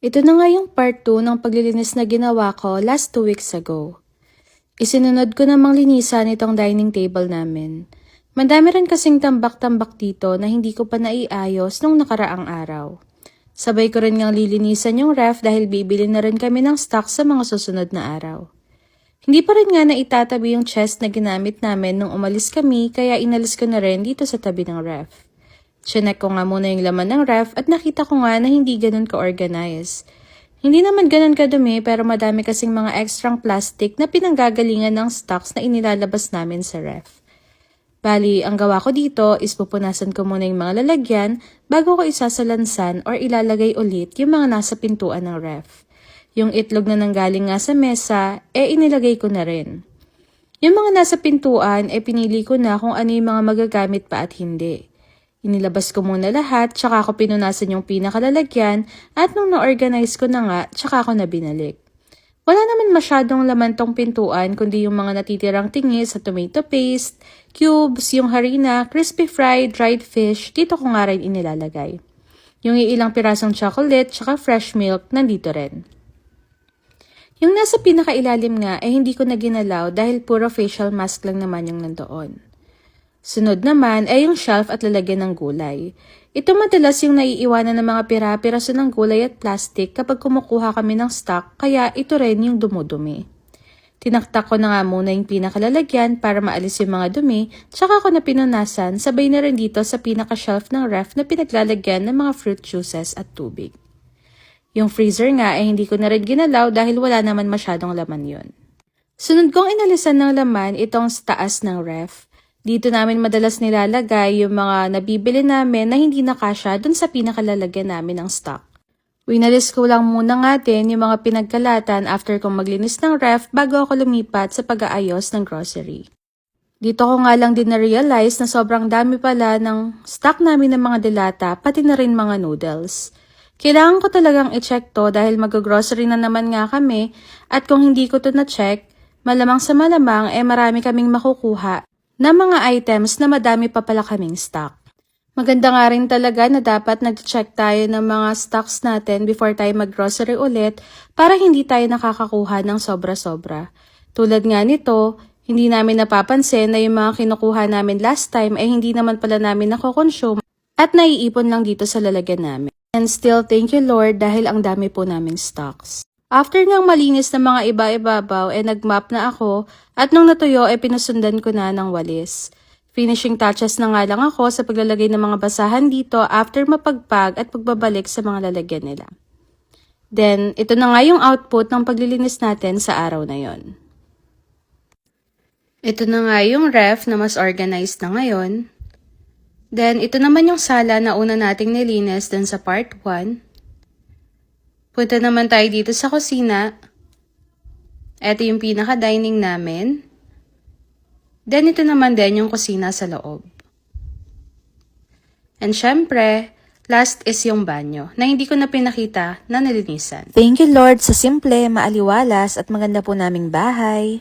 Ito na nga yung part 2 ng paglilinis na ginawa ko last 2 weeks ago. Isinunod ko namang linisan itong dining table namin. Madami rin kasing tambak-tambak dito na hindi ko pa naiayos nung nakaraang araw. Sabay ko rin ngang lilinisan yung ref dahil bibili na rin kami ng stock sa mga susunod na araw. Hindi pa rin nga na itatabi yung chest na ginamit namin nung umalis kami kaya inalis ko na rin dito sa tabi ng ref. Chinek ko nga muna yung laman ng ref at nakita ko nga na hindi ganun ka-organize. Hindi naman ganun kadumi pero madami kasing mga extrang plastic na pinanggagalingan ng stocks na inilalabas namin sa ref. Bali, ang gawa ko dito is pupunasan ko muna yung mga lalagyan bago ko isasalansan or ilalagay ulit yung mga nasa pintuan ng ref. Yung itlog na nanggaling nga sa mesa, inilagay ko na rin. Yung mga nasa pintuan, pinili ko na kung ano yung mga magagamit pa at hindi. Inilabas ko muna lahat, tsaka ako pinunasan yung pinakalalagyan at nung na-organize ko na nga, tsaka ako na binalik. Wala naman masyadong laman tong pintuan kundi yung mga natitirang tingi sa tomato paste, cubes, yung harina, crispy fried, dried fish, dito ko nga rin inilalagay. Yung ilang pirasong chocolate, tsaka fresh milk, nandito rin. Yung nasa pinakailalim nga hindi ko na ginalaw dahil puro facial mask lang naman yung nandoon. Sunod naman yung shelf at lalagyan ng gulay. Ito madalas yung naiiwanan ng mga pira-piraso ng gulay at plastic kapag kumukuha kami ng stock kaya ito rin yung dumudumi. Tinaktak ko na nga muna yung pinakalalagyan para maalis yung mga dumi tsaka ko na pinunasan sabay na rin dito sa pinaka-shelf ng ref na pinaglalagyan ng mga fruit juices at tubig. Yung freezer nga hindi ko na rin ginalaw dahil wala naman masyadong laman yun. Sunod kong inalisan ng laman itong sa taas ng ref. Dito namin madalas nilalagay yung mga nabibili namin na hindi nakasya dun sa pinakalalagyan namin ng stock. Winalis ko lang muna nga din yung mga pinagkalatan after kong maglinis ng ref bago ako lumipat sa pag-aayos ng grocery. Dito ko nga lang din na-realize na sobrang dami pala ng stock namin ng mga delata pati na rin mga noodles. Kailangan ko talagang i-check to dahil mag-grocery na naman nga kami at kung hindi ko to na-check, malamang sa malamang marami kaming makukuha na mga items na madami pa pala kaming stock. Maganda nga rin talaga na dapat nag-check tayo ng mga stocks natin before tayo mag-grocery ulit para hindi tayo nakakakuha ng sobra-sobra. Tulad nga nito, hindi namin napapansin na yung mga kinukuha namin last time hindi naman pala namin nakokonsume at naiipon lang dito sa lalagyan namin. And still, thank you Lord dahil ang dami po naming stocks. After ngang malinis ng mga iba-ibabaw, nag-map na ako at nung natuyo, pinusundan ko na ng walis. Finishing touches na nga lang ako sa paglalagay ng mga basahan dito after mapagpag at pagbabalik sa mga lalagyan nila. Then, ito na nga yung output ng paglilinis natin sa araw na yon. Ito na nga yung ref na mas organized na ngayon. Then, ito naman yung sala na una nating nilinis dun sa part 1. Punta naman tayo dito sa kusina. Ito yung pinaka-dining namin. Then, ito naman din yung kusina sa loob. And syempre, last is yung banyo na hindi ko na pinakita na nilinisan. Thank you Lord sa simple, maaliwalas at maganda po naming bahay.